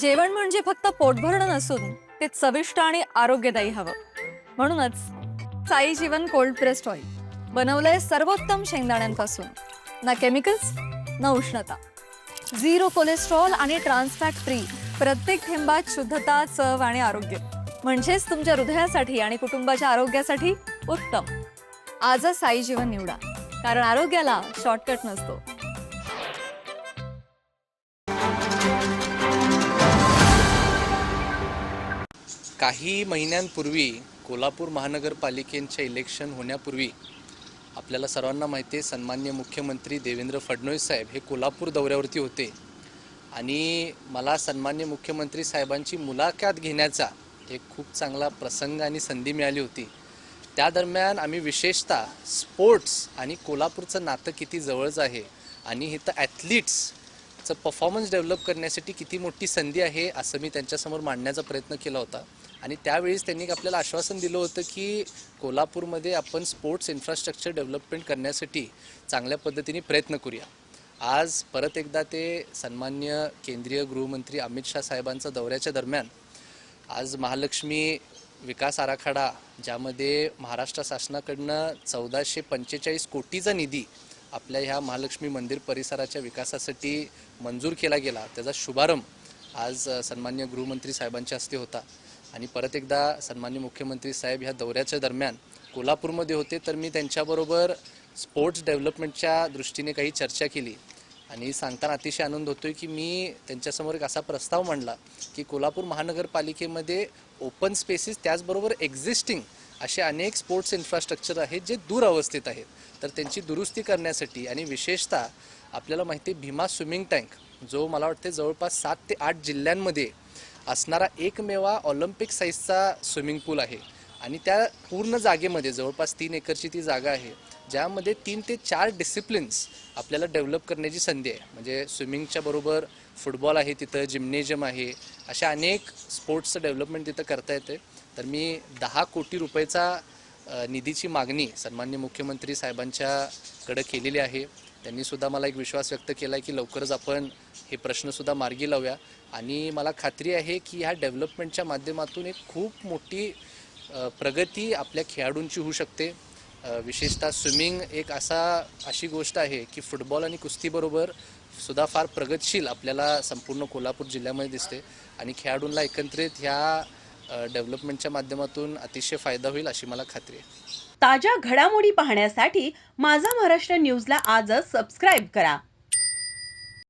जेवण म्हणजे फक्त पोटभरणं नसून ते चविष्ट आणि आरोग्यदायी हवं. म्हणूनच साई जीवन कोल्ड प्रेस्ड ऑइल बनवलंय सर्वोत्तम शेंगदाण्यांपासून. ना केमिकल्स ना उष्णता, झिरो कोलेस्ट्रॉल आणि ट्रान्सफॅट फ्री. प्रत्येक थेंबात शुद्धता, चव आणि आरोग्य. म्हणजेच तुमच्या हृदयासाठी आणि कुटुंबाच्या आरोग्यासाठी उत्तम. आजच साई जीवन निवडा, कारण आरोग्याला शॉर्टकट नसतो. काही महिन्यांपूर्वी कोल्हापूर महानगरपालिकेच्या इलेक्शन होण्यापूर्वी आपल्याला सर्वांना माहिती आहे, सन्माननीय मुख्यमंत्री देवेंद्र फडणवीस साहेब हे कोल्हापूर दौऱ्यावरती होते आणि मला सन्माननीय मुख्यमंत्री साहेबांची मुलाखत घेण्याचा एक खूप चांगला प्रसंग आणि संधी मिळाली होती. त्या दरम्यान आम्ही विशेषतः स्पोर्ट्स आणि कोल्हापूरचं नातं किती जवळचं आहे आणि इथं ॲथलीट्सचं परफॉर्मन्स डेव्हलप करण्यासाठी किती मोठी संधी आहे असं मी त्यांच्यासमोर मांडण्याचा प्रयत्न केला होता. आणि त्यावेळेस त्यांनी आपल्याला आश्वासन दिलं होतं की कोल्हापूरमध्ये आपण स्पोर्ट्स इन्फ्रास्ट्रक्चर डेव्हलपमेंट करण्यासाठी चांगल्या पद्धतीने प्रयत्न करूया. आज परत एकदा ते सन्माननीय केंद्रीय गृहमंत्री अमित शाह साहेबांचा दौऱ्याच्या दरम्यान आज महालक्ष्मी विकास आराखडा, ज्यामध्ये महाराष्ट्र शासनाकडनं 1445 कोटीचा निधी आपल्या ह्या महालक्ष्मी मंदिर परिसराच्या विकासासाठी मंजूर केला गेला, त्याचा शुभारंभ आज सन्माननीय गृहमंत्री साहेबांच्या हस्ते होता. आणि परत एकदा सन्माननीय मुख्यमंत्री साहेब ह्या दौऱ्याच्या दरम्यान कोल्हापूरमध्ये होते, तर मी त्यांच्याबरोबर स्पोर्ट्स डेव्हलपमेंटच्या दृष्टीने काही चर्चा केली. आणि सांगताना अतिशय आनंद होतोय की मी त्यांच्यासमोर एक असा प्रस्ताव मांडला की कोल्हापूर महानगरपालिकेमध्ये ओपन स्पेसेस त्याचबरोबर एक्झिस्टिंग असे अनेक स्पोर्ट्स इन्फ्रास्ट्रक्चर आहेत जे दूर अवस्थेत आहेत, तर त्यांची दुरुस्ती करण्यासाठी आणि विशेषतः आपल्याला माहिती आहे भीमा स्विमिंग टँक, जो मला वाटते जवळपास 7 ते 8 जिल्ह्यांमध्ये असणारा एकमेवा ऑलिम्पिक साईजचा स्विमिंग पूल आहे. आणि त्या पूर्ण जागेमध्ये जवळपास 3 एकरची ती जागा आहे, ज्यामध्ये 3 ते 4 डिसिप्लिन्स आपल्याला डेव्हलप करण्याची संधी आहे. म्हणजे स्विमिंगच्या बरोबर फुटबॉल आहे, तिथं जिम्नेजियम आहे, अशा अनेक स्पोर्ट्सचं डेव्हलपमेंट तिथं करता येते. तर मी 10 कोटी रुपयाचा निधीची मागणी सन्माननीय मुख्यमंत्री साहेबांच्याकडे केलेली आहे. त्यांनीसुद्धा मला एक विश्वास व्यक्त केला आहे की लवकरच आपण हे प्रश्नसुद्धा मार्गी लावूया. आणि मला खात्री आहे की ह्या डेव्हलपमेंटच्या माध्यमातून एक खूप मोठी प्रगती आपल्या खेळाडूंची होऊ शकते. विशेषतः स्विमिंग एक अशी गोष्ट आहे की फुटबॉल आणि कुस्तीबरोबर सुद्धा फार प्रगतशील आपल्याला संपूर्ण कोल्हापूर जिल्ह्यामध्ये दिसते. आणि खेळाडूंना एकत्रित ह्या डेव्हलपमेंटच्या माध्यमातून अतिशय फायदा होईल अशी मला खात्री आहे. ताज्या घडामोडी पाहण्यासाठी माझा महाराष्ट्र न्यूजला आजच सबस्क्राईब करा.